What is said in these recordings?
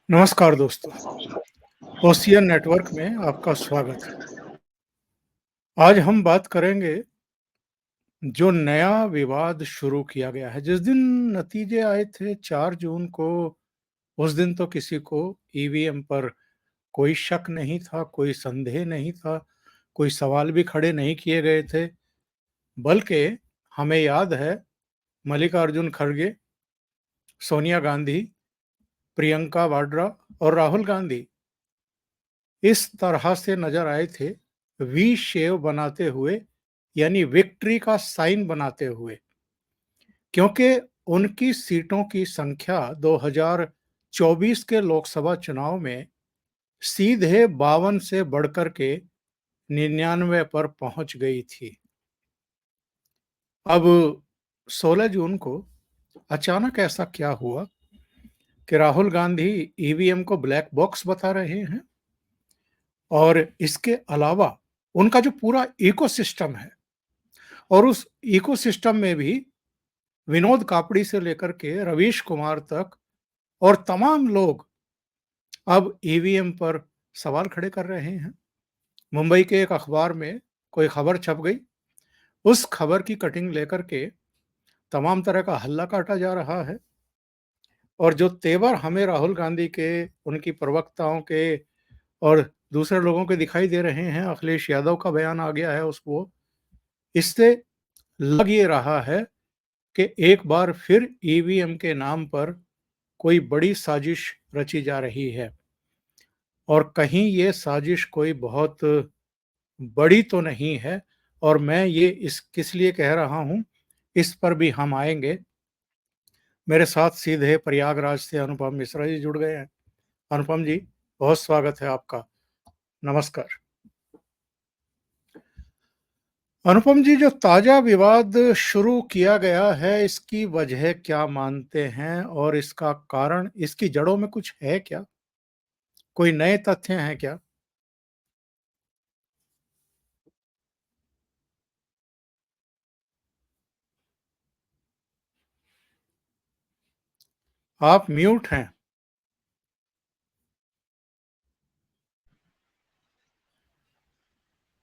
नमस्कार दोस्तों, ocean network में आपका स्वागत है। आज हम बात करेंगे जो नया विवाद शुरू किया गया है। जिस दिन नतीजे आए थे 4 जून को, उस दिन तो किसी को ईवीएम पर कोई शक नहीं था, कोई संदेह नहीं था, कोई सवाल भी खड़े नहीं किए गए थे। बल्कि हमें याद है मल्लिकार्जुन खड़गे, सोनिया गांधी, प्रियंका वाड्रा और राहुल गांधी इस तरह से नजर आए थे, वी शेव बनाते हुए, यानी विक्ट्री का साइन बनाते हुए, क्योंकि उनकी सीटों की संख्या 2024 के लोकसभा चुनाव में सीधे 52 से बढ़कर के 99 पर पहुंच गई थी। अब 16 जून को अचानक ऐसा क्या हुआ कि राहुल गांधी ईवीएम को ब्लैक बॉक्स बता रहे हैं और इसके अलावा उनका जो पूरा इकोसिस्टम है, और उस इकोसिस्टम में भी विनोद कापड़ी से लेकर के रवीश कुमार तक और तमाम लोग अब ईवीएम पर सवाल खड़े कर रहे हैं। मुंबई के एक अखबार में कोई खबर छप गई, उस खबर की कटिंग लेकर के तमाम तरह का हल्ला काटा जा रहा है। और जो तेवर हमें राहुल गांधी के, उनकी प्रवक्ताओं के और दूसरे लोगों के दिखाई दे रहे हैं, अखिलेश यादव का बयान आ गया है उसको, इससे लग ये रहा है कि एक बार फिर ईवीएम के नाम पर कोई बड़ी साजिश रची जा रही है। और कहीं ये साजिश कोई बहुत बड़ी तो नहीं है, और मैं ये इस किस लिए कह रहा हूं, इस पर भी हम आएंगे। मेरे साथ सीधे प्रयागराज से अनुपम मिश्रा जी जुड़ गए हैं। अनुपम जी, बहुत स्वागत है आपका। नमस्कार। अनुपम जी, जो ताजा विवाद शुरू किया गया है, इसकी वजह क्या मानते हैं और इसका कारण, इसकी जड़ों में कुछ है क्या? कोई नए तथ्य हैं क्या? आप म्यूट हैं।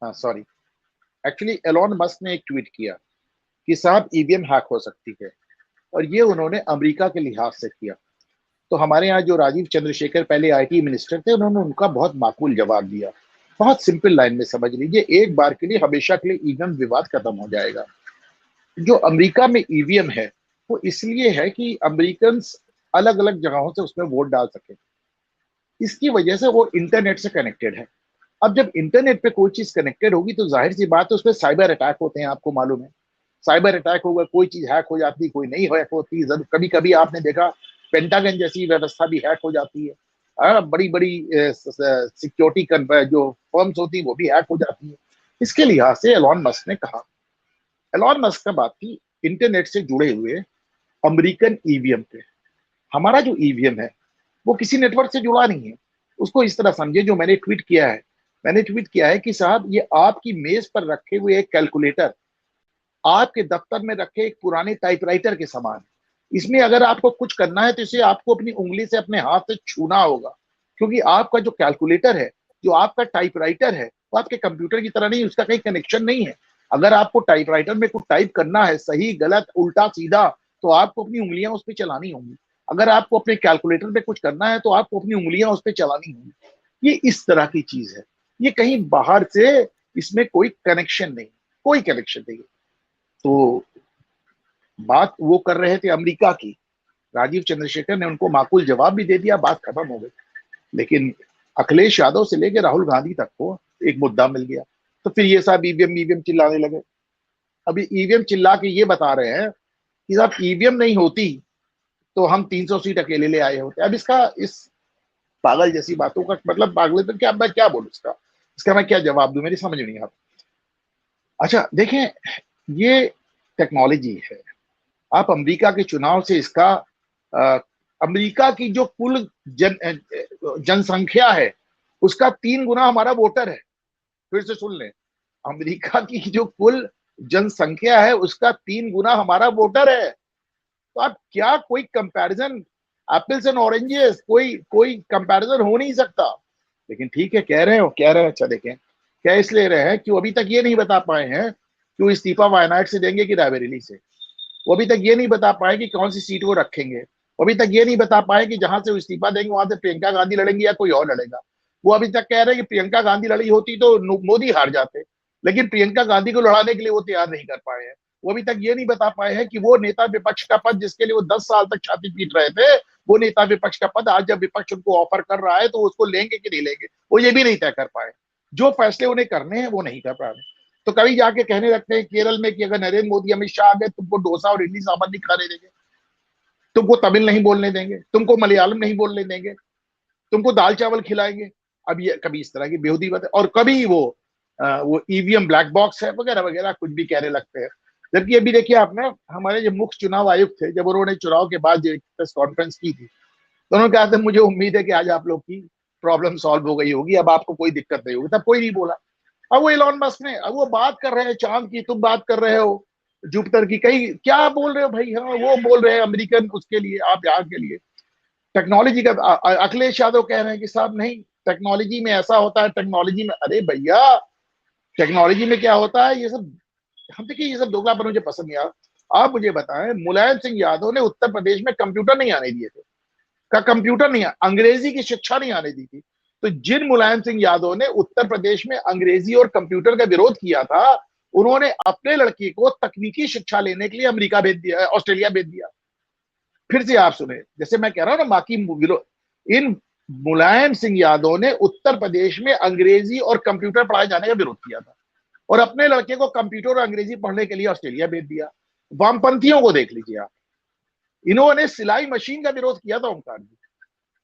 हाँ, सॉरी। एक्चुअली एलॉन मस्क ने एक ट्वीट किया कि साहब ईवीएम हैक हो सकती है, और ये उन्होंने अमेरिका के लिहाज से किया। तो हमारे यहाँ जो राजीव चंद्रशेखर पहले आईटी मिनिस्टर थे, उन्होंने उनका बहुत माकूल जवाब दिया। बहुत सिंपल लाइन में समझ लीजिए, एक बार के लिए हमेशा के लिए ईवीएम विवाद खत्म हो जाएगा। जो अमेरिका में ईवीएम है वो इसलिए है कि अमेरिकन अलग अलग जगहों से उसमें वोट डाल सके। इसकी वजह से वो इंटरनेट से कनेक्टेड है। अब जब इंटरनेट पे कोई चीज कनेक्टेड होगी तो जाहिर सी बात है उसमें साइबर अटैक होते हैं, आपको मालूम है। साइबर अटैक होगा, कोई चीज हैक हो जाती, कोई नहीं हैक होती। कभी कभी आपने देखा पेंटागन जैसी व्यवस्था भी हैक हो जाती है। बड़ी बड़ी सिक्योरिटी जो फर्म्स होती है वो भी हैक हो जाती है। इसके लिहाज से एलॉन मस्क ने कहा, एलॉन मस्क का बात थी इंटरनेट से जुड़े हुए अमेरिकन ईवीएम पे। हमारा जो ईवीएम है वो किसी नेटवर्क से जुड़ा नहीं है। उसको इस तरह समझे, जो मैंने ट्वीट किया है, मैंने ट्वीट किया है कि साहब ये आपकी मेज पर रखे हुए एक कैलकुलेटर, आपके दफ्तर में रखे एक पुराने टाइपराइटर के समान। इसमें अगर आपको कुछ करना है तो इसे आपको अपनी उंगली से अपने हाथ से छूना होगा, क्योंकि आपका जो कैलकुलेटर है, जो आपका टाइपराइटर है, वो आपके कंप्यूटर की तरह नहीं, उसका कहीं कनेक्शन नहीं है। अगर आपको टाइपराइटर में कुछ टाइप करना है, सही गलत उल्टा सीधा, तो आपको अपनी उंगलियां उस पर चलानी होंगी। अगर आपको अपने कैलकुलेटर पे कुछ करना है तो आपको अपनी उंगलियां उस पर चलानी होंगी। ये इस तरह की चीज है, ये कहीं बाहर से, इसमें कोई कनेक्शन नहीं, कोई कनेक्शन नहीं। तो बात वो कर रहे थे अमेरिका की, राजीव चंद्रशेखर ने उनको माकूल जवाब भी दे दिया, बात खत्म हो गई। लेकिन अखिलेश यादव से लेकर राहुल गांधी तक को एक मुद्दा मिल गया, तो फिर ये साहब ईवीएम ईवीएम चिल्लाने लगे। अभी ईवीएम चिल्ला के ये बता रहे हैं कि साहब ईवीएम नहीं होती तो हम 300 सीट अकेले ले आए होते। अब इसका, इस पागल जैसी बातों का मतलब, पागल तो क्या, मैं क्या बोलूं इसका, इसका मैं क्या जवाब दूं, मेरी समझ नहीं आता। अच्छा देखें, ये टेक्नोलॉजी है। आप अमेरिका के चुनाव से इसका, अ, अमेरिका की जो कुल जनसंख्या है उसका 3 गुना हमारा वोटर है। फिर से सुन लें, अमेरिका की जो कुल जनसंख्या है उसका 3 गुना हमारा वोटर है। तो आप क्या कोई कंपैरिजन एप्पल्स एंड ऑरेंजेस, कोई कंपैरिजन हो नहीं सकता। लेकिन ठीक है, कह रहे हैं। अच्छा देखें, क्या इसलिए रहे हैं कि वो अभी तक ये नहीं बता पाए हैं कि वो इस्तीफा वायनाड से देंगे कि रायबरेली से। वो अभी तक ये नहीं बता पाए कि कौन सी सीट वो रखेंगे। वो अभी तक ये नहीं बता पाए कि जहां से वो इस्तीफा देंगे वहां से प्रियंका गांधी लड़ेंगी या कोई और लड़ेगा। वो अभी तक कह रहे हैं कि प्रियंका गांधी लड़ी होती तो मोदी हार जाते, लेकिन प्रियंका गांधी को लड़ाने के लिए वो तैयार नहीं कर पाए हैं। वो अभी तक ये नहीं बता पाए हैं कि वो नेता विपक्ष का पद जिसके लिए वो 10 साल तक छाती पीट रहे थे, वो नेता विपक्ष का पद आज जब विपक्ष उनको ऑफर कर रहा है तो उसको लेंगे कि नहीं लेंगे, वो ये भी नहीं तय कर पाए। जो फैसले उन्हें करने हैं वो नहीं कर पा रहे। तो कभी जाके कहने लगते हैं केरल में कि अगर नरेंद्र मोदी अमित शाह आ गए तुमको डोसा और इडली सांभर नहीं खाने देंगे, तुमको तमिल नहीं बोलने देंगे, तुमको मलयालम नहीं बोलने देंगे, तुमको दाल चावल खिलाएंगे। अब ये कभी इस तरह की बेहूदी बात है, और कभी वो ईवीएम ब्लैक बॉक्स है वगैरह वगैरह कुछ भी कहने लगते हैं। जबकि अभी देखिए आप ना, हमारे जो मुख्य चुनाव आयुक्त थे, जब उन्होंने चुनाव के बाद जो प्रेस कॉन्फ्रेंस की थी तो उन्होंने कहा था मुझे उम्मीद है कि आज आप लोग की प्रॉब्लम सॉल्व हो गई होगी, अब आपको कोई दिक्कत नहीं होगी। तब कोई नहीं बोला। अब वो इलॉन मस्क ने, अब वो बात कर रहे हैं चांद की, तुम बात कर रहे हो जुपिटर की, कहीं क्या बोल रहे हो भाई? हाँ, वो बोल रहे हैं अमेरिकन उसके लिए, आप यहाँ के लिए टेक्नोलॉजी का। अखिलेश यादव कह रहे हैं कि साहब नहीं, टेक्नोलॉजी में ऐसा होता है, टेक्नोलॉजी में, अरे भैया टेक्नोलॉजी में क्या होता है ये सब, हम देखिए ये सब दोगलापन मुझे पसंद नहीं आता। आप मुझे बताएं, मुलायम सिंह यादव ने उत्तर प्रदेश में कंप्यूटर नहीं आने दिए थे, का कंप्यूटर नहीं, अंग्रेजी की शिक्षा नहीं आने दी थी। तो जिन मुलायम सिंह यादव ने उत्तर प्रदेश में अंग्रेजी और कंप्यूटर का विरोध किया था, उन्होंने अपने लड़की को तकनीकी शिक्षा लेने के लिए अमेरिका भेज दिया, ऑस्ट्रेलिया भेज दिया। फिर से आप सुने, जैसे मैं कह रहा हूं ना, माकी इन मुलायम सिंह यादव ने उत्तर प्रदेश में अंग्रेजी और कंप्यूटर पढ़ाए जाने का विरोध किया था और अपने लड़के को कंप्यूटर और अंग्रेजी पढ़ने के लिए ऑस्ट्रेलिया भेज दिया। वामपंथियों को देख लीजिए आप, इन्होंने सिलाई मशीन का विरोध किया था ओंकार जी,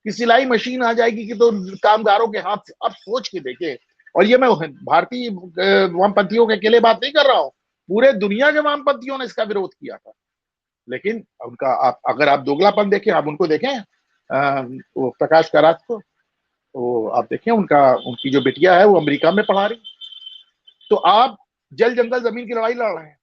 कि सिलाई मशीन आ जाएगी कि तो कामगारों के हाथ से। अब सोच के देखे, और ये मैं भारतीय वामपंथियों के अकेले बात नहीं कर रहा हूं, पूरे दुनिया के वामपंथियों ने इसका विरोध किया था। लेकिन उनका आप अगर आप दोगलापन देखें, आप उनको देखें, वो प्रकाश कारात को, वो आप देखें, उनकी जो बिटिया है वो अमेरिका में पढ़ा रही, तो आप जल जंगल जमीन की लड़ाई लड़ रहे हैं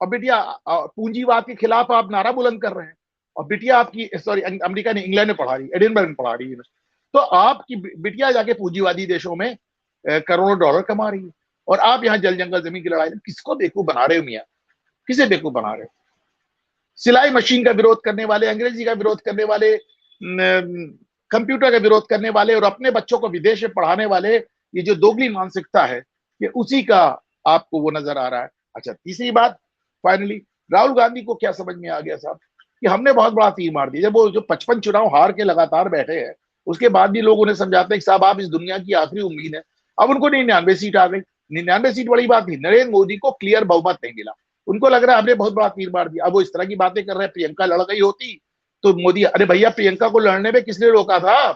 और बिटिया पूंजीवाद के खिलाफ आप नारा बुलंद कर रहे हैं, और बिटिया आपकी, सॉरी अमेरिका ने, इंग्लैंड में पढ़ा रही, एडिनबर्ग में पढ़ा रही है। तो आपकी बिटिया जाके पूंजीवादी देशों में करोड़ों डॉलर कमा रही है, और आप यहाँ जल जंगल जमीन की लड़ाई, किसको बेवकूफ बना रहे हो मियाँ? किसे बेवकूफ बना रहे हो? सिलाई मशीन का विरोध करने वाले, अंग्रेजी का विरोध करने वाले, कंप्यूटर का विरोध करने वाले, और अपने बच्चों को विदेश में पढ़ाने वाले, ये जो दोगली मानसिकता है, ये उसी का आपको वो नजर आ रहा है। अच्छा, तीसरी बात, फाइनली राहुल गांधी को क्या समझ में आ गया साहब, कि हमने बहुत बड़ा तीर मार दिया। जब वो जो 55 चुनाव हार के लगातार बैठे हैं, उसके बाद भी लोग उन्हें समझाते हैं कि साहब आप इस दुनिया की आखिरी उम्मीद है। अब उनको 99 सीट आ गई। 99 सीट बड़ी बात नहीं, नरेंद्र मोदी को क्लियर बहुमत नहीं मिला, उनको लग रहा है हमने बहुत बड़ा तीर मार दिया। अब वो इस तरह की बातें कर रहे हैं, प्रियंका लड़ गई होती तो मोदी, अरे भैया प्रियंका को लड़ने में किसने रोका था?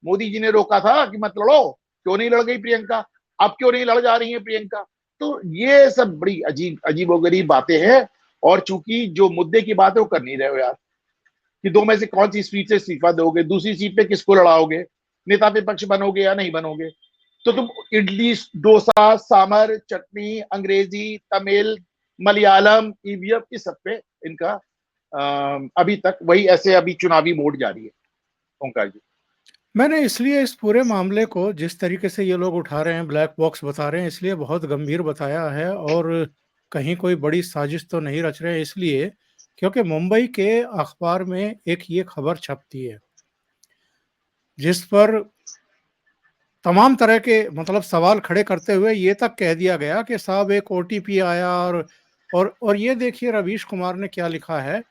मोदी जी ने रोका था कि मत लड़ो। क्यों नहीं लड़ गई प्रियंका? अब क्यों नहीं लड़ जा रही है प्रियंका? तो ये सब बड़ी अजीबोगरीब बातें हैं, और चूंकि जो मुद्दे की बात है वो कर नहीं रहे हो यार, कि दो में से कौन सी सीट से इस्तीफा दोगे, दूसरी सीट पे किसको लड़ाओगे, नेता विपक्ष बनोगे या नहीं बनोगे? तो तुम इडली डोसा सांभर चटनी अंग्रेजी तमिल मलयालम ईवीएम इस सब पे इनका अभी तक वही ऐसे अभी चुनावी मोड जारी है। ओंकार जी, मैंने इसलिए इस पूरे मामले को जिस तरीके से ये लोग उठा रहे हैं, ब्लैक बॉक्स बता रहे हैं, इसलिए बहुत गंभीर बताया है, और कहीं कोई बड़ी साजिश तो नहीं रच रहे हैं, इसलिए क्योंकि मुंबई के अखबार में एक ये खबर छपती है जिस पर तमाम तरह के मतलब सवाल खड़े करते हुए ये तक कह दिया गया कि साहब एक ओटीपी आया, और ये देखिए रवीश कुमार ने क्या लिखा है,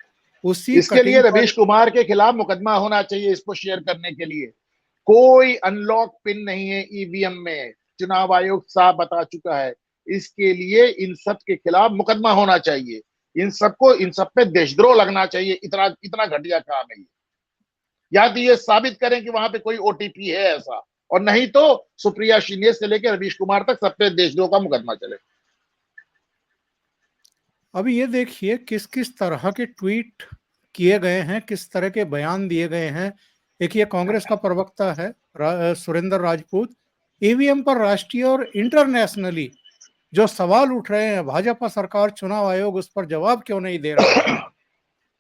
उसी इसके लिए कटिंग पर। रवीश कुमार के खिलाफ मुकदमा होना चाहिए इसको शेयर करने के लिए। कोई अनलॉक पिन नहीं है ईवीएम में, चुनाव आयोग साफ बता चुका है। इसके लिए इन सब के खिलाफ मुकदमा होना चाहिए, इन सब पे देशद्रोह लगना चाहिए। इतना इतना घटिया काम है ये। या तो ये साबित करें कि वहां पे कोई ओटीपी है ऐसा, और नहीं तो सुप्रिया शिंदे से लेकर रवीश कुमार तक सब पे देशद्रोह का मुकदमा चले। अभी ये देखिए किस किस तरह के ट्वीट किए गए हैं, किस तरह के बयान दिए गए हैं। एक ये कांग्रेस का प्रवक्ता है सुरेंद्र राजपूत, ईवीएम पर राष्ट्रीय और इंटरनेशनली जो सवाल उठ रहे हैं, भाजपा सरकार चुनाव आयोग उस पर जवाब क्यों नहीं दे रहा है,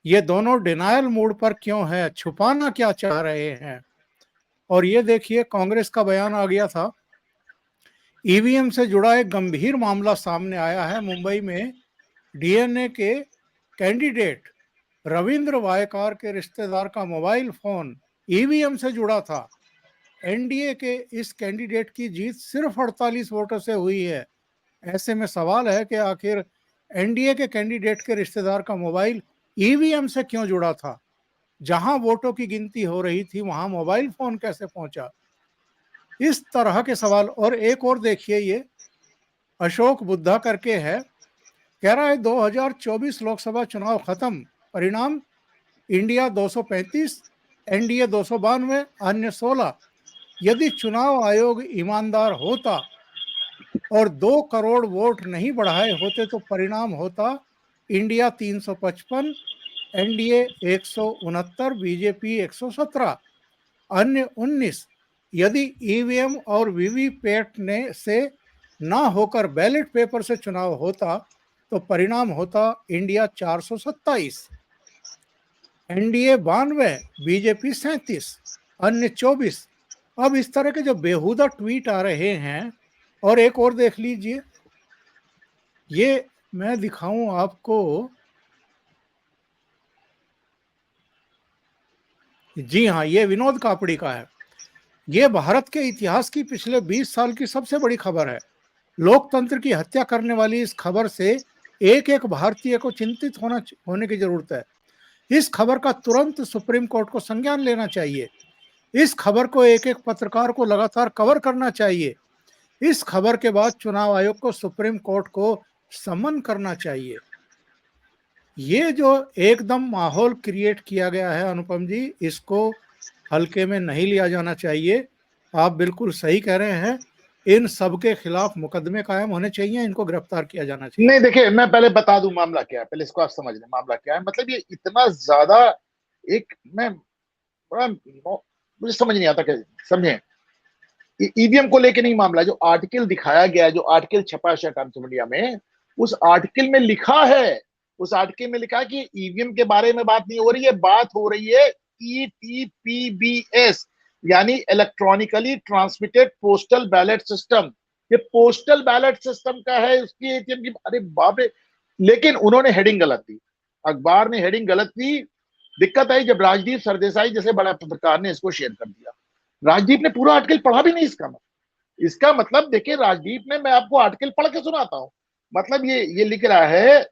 ये दोनों डिनायल मूड पर क्यों है, छुपाना क्या चाह रहे हैं। और ये देखिए कांग्रेस का बयान आ गया था। ईवीएम से जुड़ा एक गंभीर मामला सामने आया है। मुंबई में डीएनए के कैंडिडेट रविंद्र वायकार के रिश्तेदार का मोबाइल फोन ईवीएम से जुड़ा था। एनडीए के इस कैंडिडेट की जीत सिर्फ 48 वोटों से हुई है। ऐसे में सवाल है कि आखिर एनडीए के कैंडिडेट के रिश्तेदार का मोबाइल ईवीएम से क्यों जुड़ा था। जहां वोटों की गिनती हो रही थी वहां मोबाइल फोन कैसे पहुंचा। इस तरह के सवाल। और एक और देखिए, ये अशोक बुद्धा करके है, कह रहा है 2024 लोकसभा चुनाव खत्म, परिणाम इंडिया 235, एनडीए 292, अन्य 16। यदि चुनाव आयोग ईमानदार होता और 2 करोड़ वोट नहीं बढ़ाए होते तो परिणाम होता इंडिया 355, एनडीए 169, बीजेपी 117, अन्य 19। यदि ईवीएम और वीवीपैट ने से ना होकर बैलेट पेपर से चुनाव होता तो परिणाम होता इंडिया 427, एनडीए 92, बीजेपी 37, अन्य 24। अब इस तरह के जो बेहुदा ट्वीट आ रहे हैं। और एक और देख लीजिए, ये मैं दिखाऊं आपको। जी हाँ, ये विनोद कापड़ी का है। ये भारत के इतिहास की पिछले 20 साल की सबसे बड़ी खबर है। लोकतंत्र की हत्या करने वाली इस खबर से एक एक भारतीय को चिंतित होने की जरूरत है। इस खबर का तुरंत सुप्रीम कोर्ट को संज्ञान लेना चाहिए। इस खबर को एक एक पत्रकार को लगातार कवर करना चाहिए। इस खबर के बाद चुनाव आयोग को सुप्रीम कोर्ट को समन करना चाहिए। ये जो एकदम माहौल क्रिएट किया गया है अनुपम जी, इसको हल्के में नहीं लिया जाना चाहिए। आप बिल्कुल सही कह रहे हैं। इन सब के खिलाफ मुकदमे कायम होने चाहिए, इनको गिरफ्तार किया जाना चाहिए। नहीं देखिए, मैं पहले बता दूं मामला क्या है, पहले इसको आप समझ लें मामला क्या है। मतलब ये इतना ज्यादा एक मैं बड़ा मुझे समझ नहीं आता कि समझे ईवीएम को लेके नहीं मामला। जो आर्टिकल दिखाया गया है, जो आर्टिकल छपा है टाइम्स ऑफ इंडिया में, उस आर्टिकल में लिखा है, उस आर्टिकल में लिखा है कि ईवीएम के बारे में बात नहीं हो रही है, बात हो रही है ईटीपीबीएस, यानी electronically transmitted postal ballot system. ये पोस्टल बैलेट सिस्टम का है, उसकी एटीएम की। अरे बाप रे! लेकिन उन्होंने हेडिंग गलत दी, अखबार ने हेडिंग गलत दी। दिक्कत आई जब राजदीप सरदेसाई जैसे बड़ा पत्रकार ने इसको शेयर कर दिया। राजदीप ने पूरा आर्टिकल पढ़ा भी नहीं। इसका मतलब देखिए, राजदीप ने, मैं आपको आर्टिकल पढ़ के सुनाता हूं। मतलब ये लिख रहा है,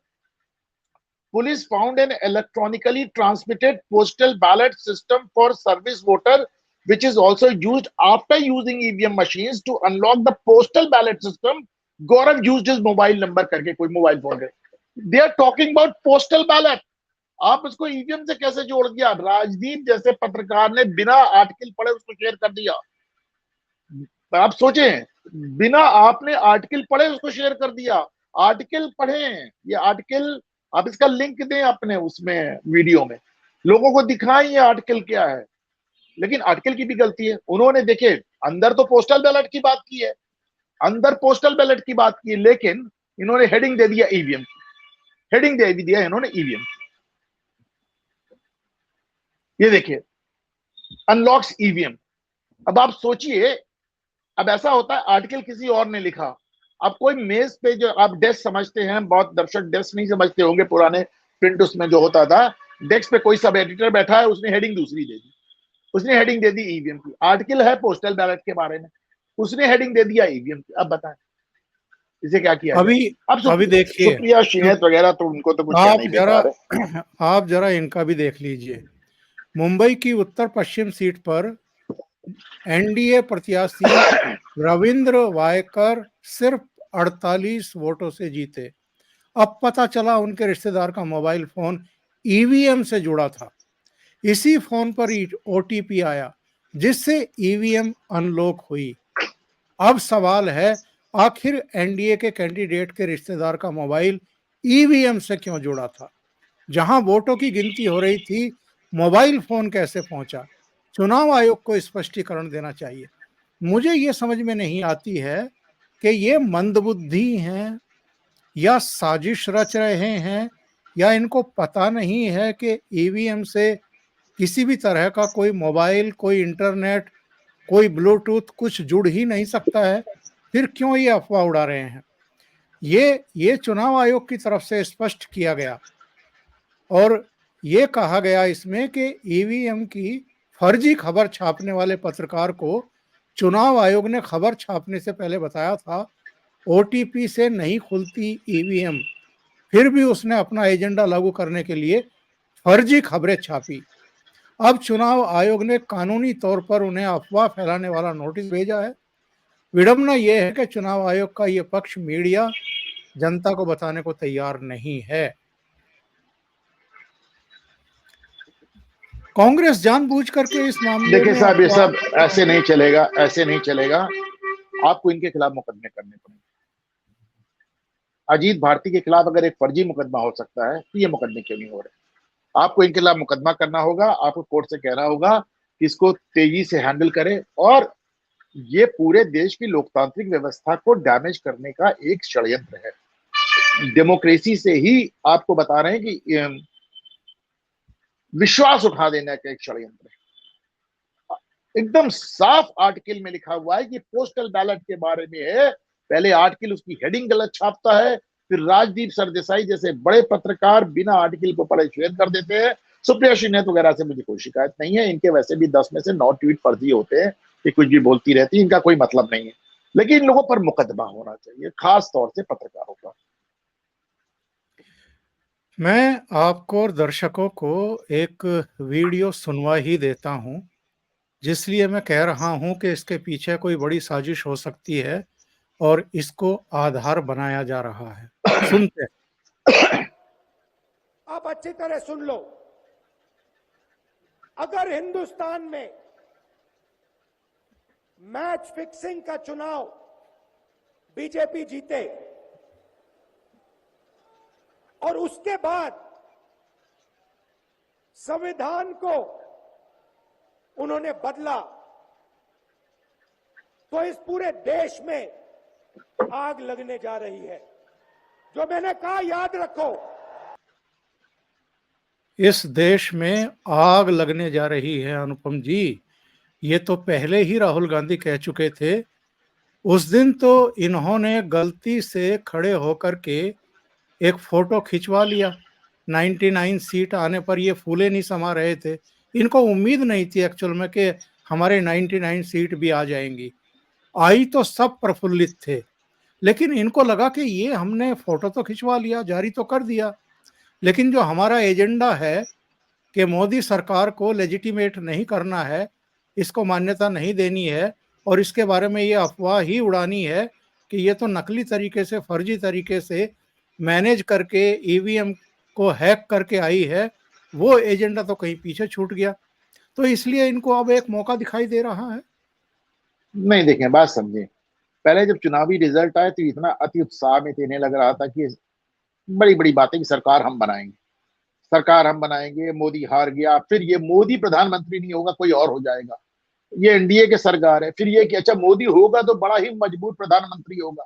police found an electronically transmitted postal ballot system for service voter which is also used after using EVM machines to unlock the postal ballot system. Gaurav used his mobile number करके कोई मोबाइल फोन है। They are talking about postal ballot. आप उसको EVM से कैसे जोड़ दिया? राजदीप जैसे पत्रकार ने बिना आर्टिकल पढ़े उसको शेयर कर दिया। आप सोचें, बिना आपने आर्टिकल पढ़े उसको शेयर कर दिया। आर्टिकल पढ़ें, ये आर्टिकल आप इसका लिंक दें अपने उसमें वीडियो में, लोगों को दिखाएं ये आर्टिकल क्या है। लेकिन आर्टिकल की भी गलती है। उन्होंने देखिए अंदर तो पोस्टल बैलेट की बात की है, अंदर पोस्टल बैलेट की बात की है, लेकिन इन्होंने हेडिंग दे दिया ईवीएम की, हेडिंग दे दिया इन्होंने ईवीएम की। ये देखिए, अनलॉक्स ईवीएम। अब आप सोचिए, अब ऐसा होता है आर्टिकल किसी और ने लिखा, अब कोई मेज पे, जो आप डेस्क समझते हैं, बहुत दर्शक डेस्क नहीं समझते होंगे, पुराने प्रिंट उसमें जो होता था, डेस्क पे कोई सब एडिटर बैठा है, उसने हेडिंग दूसरी दे दी, उसने हेडिंग दे दी ईवीएम की। आर्टिकल है पोस्टल बैलेट के बारे में, उसने हेडिंग दे दिया ईवीएम की। अब बताएं इसे क्या किया जाए? अभी देखिए, सुप्रिया शिहत वगैरह तो उनको तो कुछ कहना ही बेकार है। आप जरा इनका भी देख लीजिए। मुंबई की उत्तर पश्चिम सीट पर एनडीए प्रत्याशी रविंद्र वायकर सिर्फ 48 वोटों से जीते। अब पता चला उनके रिश्तेदार का मोबाइल फोन ईवीएम से जुड़ा था। इसी फोन पर ओटीपी आया जिससे ईवीएम अनलॉक हुई। अब सवाल है, आखिर एनडीए के कैंडिडेट के रिश्तेदार का मोबाइल ईवीएम से क्यों जुड़ा था? जहां वोटों की गिनती हो रही थी, मोबाइल फोन कैसे पहुंचा? चुनाव आयोग को स्पष्टीकरण देना चाहिए। मुझे ये समझ में नहीं आती है कि ये मंदबुद्धि हैं या साजिश रच रहे हैं या इनको पता नहीं है कि ईवीएम से किसी भी तरह का कोई मोबाइल, कोई इंटरनेट, कोई ब्लूटूथ कुछ जुड़ ही नहीं सकता है, फिर क्यों ये अफवाह उड़ा रहे हैं? ये चुनाव आयोग की तरफ से स्पष्ट किया गया और ये कहा गया इसमें कि ईवीएम की फर्जी खबर छापने वाले पत्रकार को चुनाव आयोग ने खबर छापने से पहले बताया था ओटीपी से नहीं खुलती ईवीएम, फिर भी उसने अपना एजेंडा लागू करने के लिए फर्जी खबरें छापी। अब चुनाव आयोग ने कानूनी तौर पर उन्हें अफवाह फैलाने वाला नोटिस भेजा है। विडंबना यह है कि चुनाव आयोग का यह पक्ष मीडिया जनता को बताने को तैयार नहीं है। कांग्रेस जानबूझ करके इस मामले देखिए में साहब, ये अफवाह। सब ऐसे नहीं चलेगा, ऐसे नहीं चलेगा। आपको इनके खिलाफ मुकदमे करने पड़ेंगे। अजीत भारती के खिलाफ अगर एक फर्जी मुकदमा हो सकता है तो ये मुकदमे क्यों नहीं हो रहे? आपको इनके खिलाफ मुकदमा करना होगा। आपको कोर्ट से कहना होगा कि इसको तेजी से हैंडल करे, और ये पूरे देश की लोकतांत्रिक व्यवस्था को डैमेज करने का एक षड्यंत्र है। डेमोक्रेसी से ही आपको बता रहे हैं कि विश्वास उठा देने का एक षड्यंत्र है। एकदम साफ आर्टिकल में लिखा हुआ है कि पोस्टल बैलेट के बारे में है। पहले आर्टिकल उसकी हेडिंग गलत छापता है, फिर राजदीप सरदेसाई जैसे बड़े पत्रकार बिना आर्टिकल को पढ़े शेयर कर देते हैं। सुप्रिया श्रीनेत वगैरह से मुझे कोई शिकायत नहीं है। इनके वैसे भी 10 में से 9 ट्वीट फर्जी होते हैं कि कुछ भी बोलती रहती है, इनका कोई मतलब नहीं है। लेकिन इन लोगों पर मुकदमा होना चाहिए, खास तौर से पत्रकारों पर। मैं आपको और दर्शकों को एक वीडियो सुनवा ही देता हूं, जिसलिए मैं कह रहा हूं कि इसके पीछे कोई बड़ी साजिश हो सकती है और इसको आधार बनाया जा रहा है। सुनते हैं। आप अच्छी तरह सुन लो। अगर हिंदुस्तान में मैच फिक्सिंग का चुनाव बीजेपी जीते और उसके बाद संविधान को उन्होंने बदला, तो इस पूरे देश में आग लगने जा रही है। जो मैंने कहा याद रखो, इस देश में आग लगने जा रही है। अनुपम जी, ये तो पहले ही राहुल गांधी कह चुके थे। उस दिन तो इन्होंने गलती से खड़े होकर के एक फोटो खिंचवा लिया। 99 सीट आने पर ये फूले नहीं समा रहे थे। इनको उम्मीद नहीं थी एक्चुअल में कि हमारे 99 सीट भी आ जाएंगी। आई तो सब प्रफुल्लित थे, लेकिन इनको लगा कि ये हमने फोटो तो खिंचवा लिया, जारी तो कर दिया, लेकिन जो हमारा एजेंडा है कि मोदी सरकार को लेजिटिमेट नहीं करना है, इसको मान्यता नहीं देनी है और इसके बारे में ये अफवाह ही उड़ानी है कि ये तो नकली तरीके से, फर्जी तरीके से मैनेज करके ईवीएम को हैक करके आई है, वो एजेंडा तो कहीं पीछे छूट गया। तो इसलिए इनको अब एक मौका दिखाई दे रहा है। नहीं, देखें, बात समझें। पहले जब चुनावी रिजल्ट आए तो इतना अति उत्साह में देने लग रहा था कि बड़ी बड़ी बातें कि सरकार हम बनाएंगे, सरकार हम बनाएंगे, मोदी हार गया, फिर ये मोदी प्रधानमंत्री नहीं होगा, कोई और हो जाएगा, ये एनडीए के सरकार है, फिर ये कि अच्छा मोदी होगा तो बड़ा ही मजबूत प्रधानमंत्री होगा।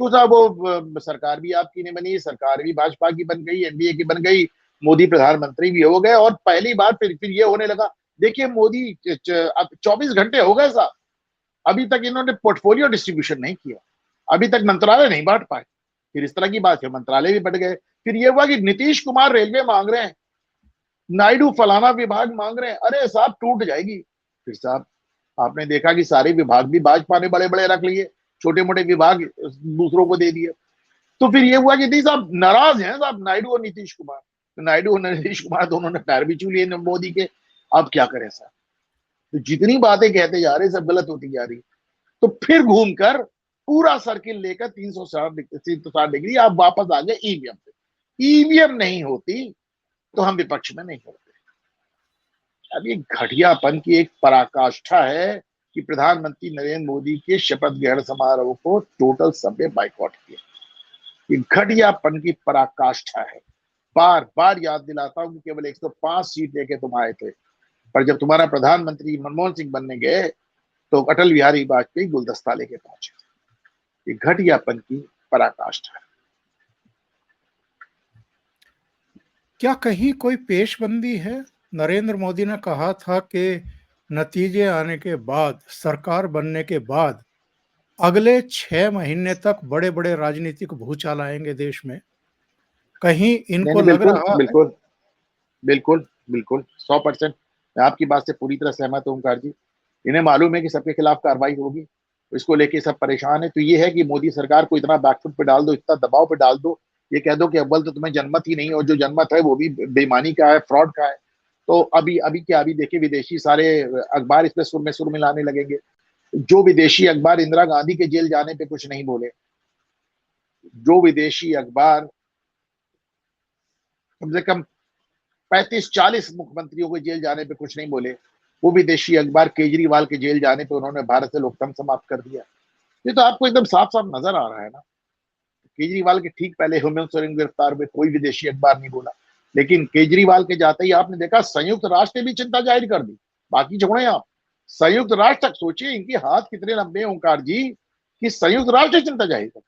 तो साहब वो सरकार भी आपकी नहीं बनी, सरकार भी भाजपा की बन गई, एनडीए की बन गई, मोदी प्रधानमंत्री भी हो गए, और पहली बार फिर ये होने लगा। देखिए मोदी अब 24 घंटे हो गए साहब, अभी तक इन्होंने पोर्टफोलियो डिस्ट्रीब्यूशन नहीं किया, अभी तक मंत्रालय नहीं बांट पाए। फिर इस तरह की बात है, मंत्रालय भी बढ़ गए। फिर ये हुआ कि नीतीश कुमार रेलवे मांग रहे हैं, नायडू फलाना विभाग मांग रहे हैं। अरे साहब टूट जाएगी। फिर साहब आपने देखा कि सारे विभाग भी भाजपा ने बड़े बड़े रख लिए, छोटे मोटे विभाग दूसरों को दे दिए। तो फिर ये हुआ कि नहीं साहब नाराज हैं साहब नायडू और नीतीश कुमार। तो नायडू और नीतीश कुमार दोनों ने पैर भी छू लिए मोदी के। अब क्या करें साहब? तो जितनी बातें कहते जा रहे सब गलत होती जा रही। तो फिर घूमकर पूरा सर्किल लेकर 360 डिग्री आप वापस आ गए ईवीएम पे। ईवीएम नहीं होती तो हम विपक्ष में नहीं होते। अब ये घटियापन की एक पराकाष्ठा है कि प्रधानमंत्री नरेंद्र मोदी के शपथ ग्रहण समारोह को टोटल सबने बाइकआउट किया। ये घटियापन की पराकाष्ठा है। बार बार याद दिलाता हूं कि केवल 105 सीट लेके तुम आए थे, पर जब तुम्हारा प्रधानमंत्री मनमोहन सिंह बनने गए तो अटल बिहारी वाजपेयी गुलदस्ता लेके पहुंचे। ये घटियापन की पराकाष्ठा है। क्या कहीं कोई पेशबंदी है? नरेंद्र मोदी ने कहा था कि नतीजे आने के बाद, सरकार बनने के बाद अगले 6 महीने तक बड़े-बड़े राजनीतिक भूचाल आएंगे देश में। कहीं नहीं इनको नहीं, लग बिल्कुल रहा है? बिल्कुल बिल्कुल बिल्कुल 100%। मैं आपकी बात से पूरी तरह सहमत हूँ ओंकार जी। इन्हें मालूम है कि सबके खिलाफ कार्रवाई होगी, इसको लेके सब परेशान है। तो ये है कि मोदी सरकार को इतना बैकफुट पे डाल दो, इतना दबाव पे डाल दो, ये कह दो कि अव्वल तो तुम्हें जनमत ही नहीं, और जो जनमत है वो भी बेईमानी का है, फ्रॉड का है। तो अभी अभी क्या, अभी देखिए विदेशी सारे अखबार इस पे सुर मिलाने लगेंगे। जो विदेशी अखबार इंदिरा गांधी के जेल जाने पे कुछ नहीं बोले, जो विदेशी अखबार कम से कम 35-40 मुख्यमंत्रियों के जेल जाने पे कुछ नहीं बोले, वो विदेशी अखबार केजरीवाल के जेल जाने पे उन्होंने भारत से लोकतंत्र समाप्त कर दिया। ये तो आपको एकदम साफ साफ नजर आ रहा है ना। केजरीवाल के ठीक पहले हेमंत सोरेन गिरफ्तार हुए, कोई विदेशी अखबार नहीं बोला, लेकिन केजरीवाल के जाते ही आपने देखा संयुक्त राष्ट्र ने भी चिंता जाहिर कर दी। बाकी छोड़े आप, संयुक्त राष्ट्र तक सोचिए इनके हाथ कितने लंबे हैं ओंकार जी, कि संयुक्त राष्ट्र चिंता जाहिर कर,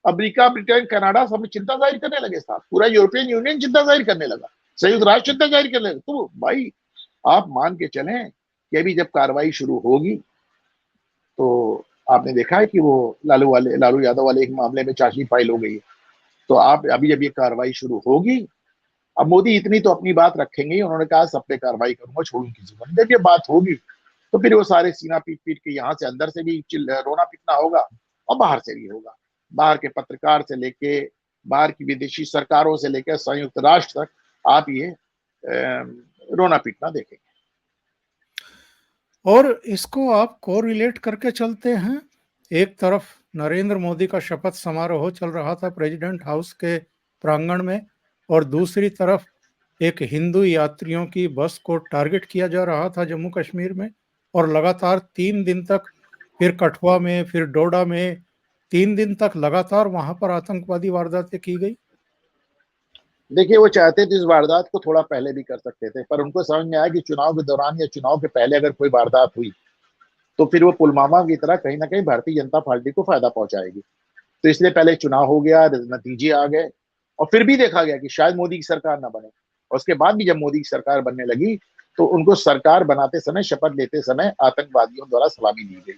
अमेरिका, ब्रिटेन, कनाडा सब चिंता जाहिर करने लगे साहब, पूरा यूरोपियन यूनियन चिंता जाहिर करने लगा, संयुक्त राष्ट्र चिंता जाहिर करने लगा। तो भाई आप मान के चलें कि अभी जब कार्रवाई शुरू होगी, तो आपने देखा है कि वो लालू यादव वाले एक मामले में चार्जशीट फाइल हो गई है। तो आप अभी जब ये कार्रवाई शुरू होगी, अब मोदी इतनी तो अपनी बात रखेंगे ही, उन्होंने कहा सब पे कार्रवाई करूंगा, छोड़ूंगा किसी को नहीं। जब ये बात होगी तो फिर वो सारे सीना पीट पीट के यहाँ से अंदर से भी रोना पीटना होगा और बाहर से भी होगा। बाहर के पत्रकार से लेके, बाहर की विदेशी सरकारों से लेकर संयुक्त राष्ट्र तक आप ये रोना पीटना देखेंगे। और इसको आप कोरिलेट करके चलते हैं। एक तरफ नरेंद्र मोदी का शपथ समारोह चल रहा था प्रेसिडेंट हाउस के प्रांगण में, और दूसरी तरफ एक हिंदू यात्रियों की बस को टारगेट किया जा रहा था जम्मू कश्मीर में, और लगातार 3 दिन तक, फिर कठुआ में, फिर डोडा में, 3 दिन तक लगातार वहां पर आतंकवादी वारदातें की गई। देखिए वो चाहते थे इस वारदात को थोड़ा पहले भी कर सकते थे, पर उनको समझ में आया कि चुनाव के दौरान या चुनाव के पहले अगर कोई वारदात हुई तो फिर वो पुलवामा की तरह कहीं ना कहीं भारतीय जनता पार्टी को फायदा पहुंचाएगी। तो इसलिए पहले चुनाव हो गया, नतीजे आ गए, और फिर भी देखा गया कि शायद मोदी की सरकार ना बने। और उसके बाद भी जब मोदी की सरकार बनने लगी तो उनको सरकार बनाते समय, शपथ लेते समय आतंकवादियों द्वारा सलामी दी गई।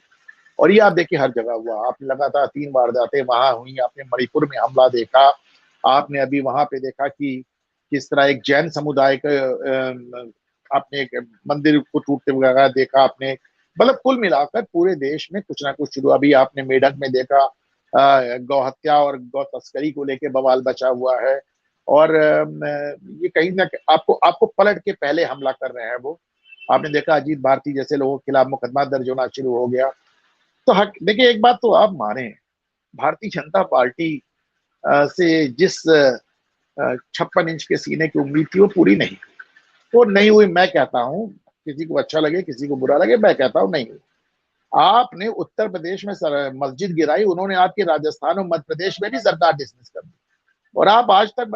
और ये आप देखिए हर जगह हुआ। आपने लगातार 3 वारदातें वहां हुई, आपने मणिपुर में हमला देखा, आपने अभी वहां पे देखा कि किस तरह एक जैन समुदाय का आपने एक मंदिर को टूटते हुए देखा आपने। मतलब कुल मिलाकर पूरे देश में कुछ ना कुछ शुरू। अभी आपने मेढक में देखा गौ हत्या और गौ तस्करी को लेकर बवाल बचा हुआ है, और ये कहीं ना आपको आपको पलट के पहले हमला कर रहे हैं वो। आपने देखा अजीत भारती जैसे लोगों के खिलाफ मुकदमा दर्ज होना शुरू हो गया। तो हक देखिए, एक बात तो आप माने, भारतीय जनता पार्टी से जिस 56 इंच के सीने की उम्मीद थी वो पूरी नहीं, वो नहीं हुई। मैं कहता हूं, किसी को अच्छा लगे किसी को बुरा लगे, मैं कहता हूं नहीं हुई। आपने उत्तर प्रदेश में मस्जिद गिराई, उन्होंने आपके राजस्थान और मध्य प्रदेश में भी सरकार डिसमिस कर दी, और आप आज तक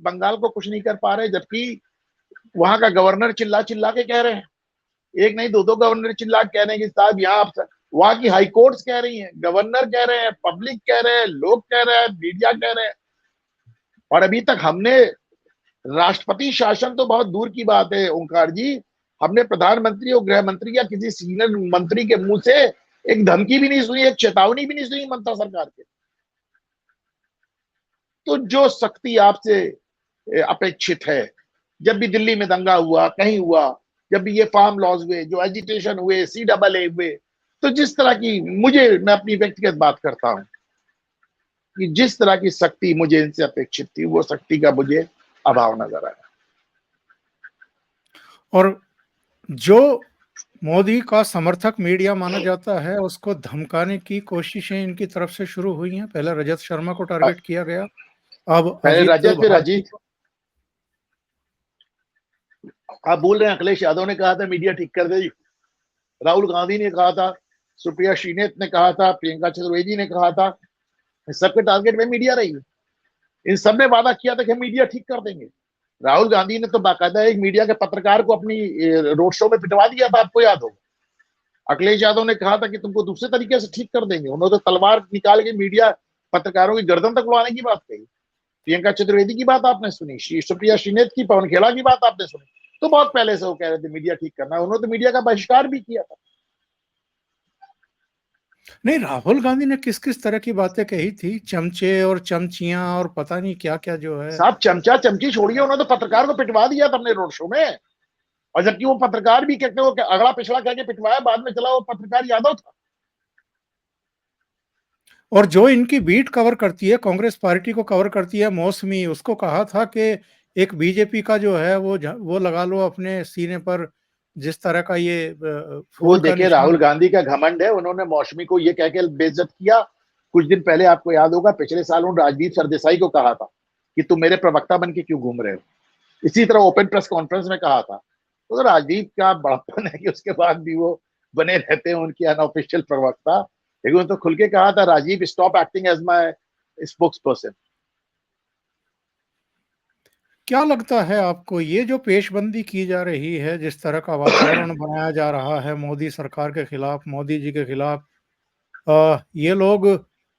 बंगाल को कुछ नहीं कर पा रहे, जबकि वहां का गवर्नर चिल्ला चिल्ला के कह रहे हैं, एक नहीं दो गवर्नर चिल्ला कह रहे हैं कि साहब यहाँ आप, वहां की हाई कोर्ट्स कह रही हैं, गवर्नर कह रहे हैं, पब्लिक कह रहे हैं, लोग कह रहे हैं, मीडिया कह रहे हैं। और अभी तक हमने राष्ट्रपति शासन तो बहुत दूर की बात है ओंकार जी, हमने प्रधानमंत्री और गृह मंत्री या किसी सीनियर मंत्री के मुंह से एक धमकी भी नहीं सुनी, एक चेतावनी भी नहीं सुनी ममता सरकार के। तो जो सख्ती आपसे अपेक्षित है, जब भी दिल्ली में दंगा हुआ, कहीं हुआ, जब भी ये फार्म लॉज हुए, जो एजिटेशन हुए, CAA हुए, तो जिस तरह की, मैं अपनी व्यक्तिगत बात करता हूं कि जिस तरह की सख्ती मुझे इनसे अपेक्षित थी, वो सख्ती का मुझे अभाव नजर आया। और जो मोदी का समर्थक मीडिया माना जाता है, उसको धमकाने की कोशिशें इनकी तरफ से शुरू हुई हैं। पहले रजत शर्मा को टारगेट किया गया, अब पहले अजीत रजत, फिर भारती। अजीत। आप भूल रहे हैं, अखिलेश यादव ने कहा था मीडिया ठीक कर देगी, राहुल गांधी ने कहा था, सुप्रिया श्रीनेत ने कहा था, प्रियंका चतुर्वेदी ने कहा था, सबके टारगेट में मीडिया रही है। इन सब ने वादा किया था कि हम मीडिया ठीक कर देंगे। राहुल गांधी ने तो बाकायदा एक मीडिया के पत्रकार को अपनी रोड शो में पिटवा दिया था, आपको याद होगा। अखिलेश यादव ने कहा था कि तुमको दूसरे तरीके से ठीक कर देंगे, उन्होंने तो तलवार निकाल के मीडिया पत्रकारों की गर्दन तक उड़ाने की बात कही। प्रियंका चतुर्वेदी की बात आपने सुनी, सुप्रिया श्रीनेत की, पवन खेड़ा की बात आपने सुनी, तो बहुत पहले से वो कह रहे थे मीडिया ठीक करना है। उन्होंने तो मीडिया का बहिष्कार भी किया था। नहीं, राहुल गांधी ने किस किस तरह की बातें कही थी, चमचे और चमचियां और पता नहीं क्या क्या जो है। साहब चमचा चमची छोड़िए, उन्होंने तो पत्रकार को पिटवा दिया था अपने रोड शो में, और जबकि वो पत्रकार भी कहते वो अगला पिछला कह के पिटवाया, बाद में चला वो पत्रकार यादव था। और जो इनकी बीट कवर करती है, कांग्रेस पार्टी को कवर करती है, मौसमी, उसको कहा था कि एक बीजेपी का जो है वो लगा लो अपने सीने पर, जिस तरह का ये वो फूल का देखिए राहुल निशान। गांधी का घमंड है, उन्होंने मौसमी को ये कह के बेइज्जत किया। कुछ दिन पहले आपको याद होगा, पिछले साल उन्होंने राजदीप सरदेसाई को कहा था कि तुम मेरे प्रवक्ता बन के क्यों घूम रहे हो। इसी तरह ओपन प्रेस कॉन्फ्रेंस में कहा था। तो राजदीप का बड़प्पन है कि उसके बाद भी वो बने रहते हैं उनके अनऑफिशियल प्रवक्ता। लेकिन तो खुल के कहा था, Rajiv stop acting as my spokesperson. क्या लगता है आपको, ये जो पेशबंदी की जा रही है, जिस तरह का वातावरण बनाया जा रहा है मोदी सरकार के खिलाफ, मोदी जी के खिलाफ, ये लोग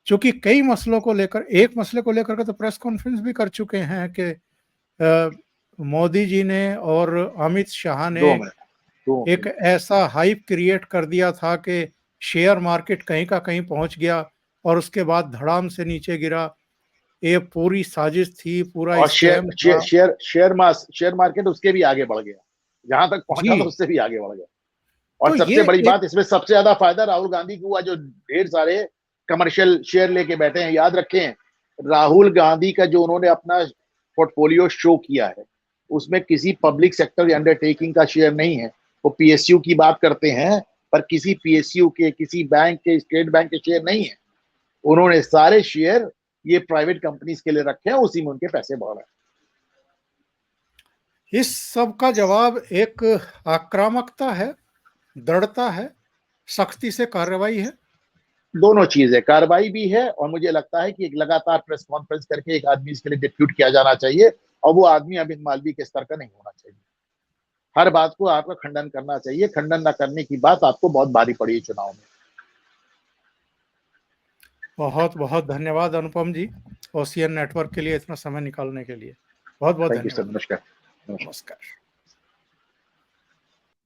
चूंकि कई मसलों को लेकर, एक मसले को लेकर के तो प्रेस कॉन्फ्रेंस भी कर चुके हैं कि मोदी जी ने और अमित शाह ने 2 मिनट एक ऐसा हाइप क्रिएट कर दिया था कि शेयर मार्केट कहीं का कहीं पहुंच गया और उसके बाद धड़ाम से नीचे गिरा। ये पूरी साजिश थी, पूरा और स्कैम था। शेयर मार्केट उसके भी आगे बढ़ गया, जहां तक पहुंचा था जी, उससे भी आगे बढ़ गया। और तो सबसे ये बड़ी एक बात, इसमें सबसे ज्यादा फायदा राहुल गांधी को हुआ, जो ढेर सारे कमर्शियल शेयर लेके बैठे हैं। याद रखें, राहुल गांधी का जो उन्होंने अपना पोर्टफोलियो शो किया है, उसमें किसी पब्लिक सेक्टर अंडरटेकिंग का शेयर नहीं है। वो पीएसयू की बात करते हैं, पर किसी पीएसयू के, किसी बैंक के, स्टेट बैंक के शेयर नहीं है। उन्होंने सारे शेयर ये प्राइवेट कंपनीज के लिए रखे हैं, उसी में उनके पैसे बढ़ रहे हैं। इस सब का जवाब एक आक्रामकता है, दृढ़ता है, सख्ती से कार्रवाई है। दोनों चीज है, कार्रवाई भी है, और मुझे लगता है कि एक लगातार प्रेस कॉन्फ्रेंस करके एक आदमी इसके लिए डिप्यूट किया जाना चाहिए, और वो आदमी अमित मालवीय के स्तर का नहीं होना चाहिए। हर बात को आपको खंडन करना चाहिए, खंडन न करने की बात आपको बहुत भारी पड़ी है चुनाव में। बहुत बहुत धन्यवाद अनुपम जी, ओशियन नेटवर्क के लिए इतना समय निकालने के लिए बहुत बहुत थैंक यू सर, धन्यवाद। नमस्कार। नमस्कार।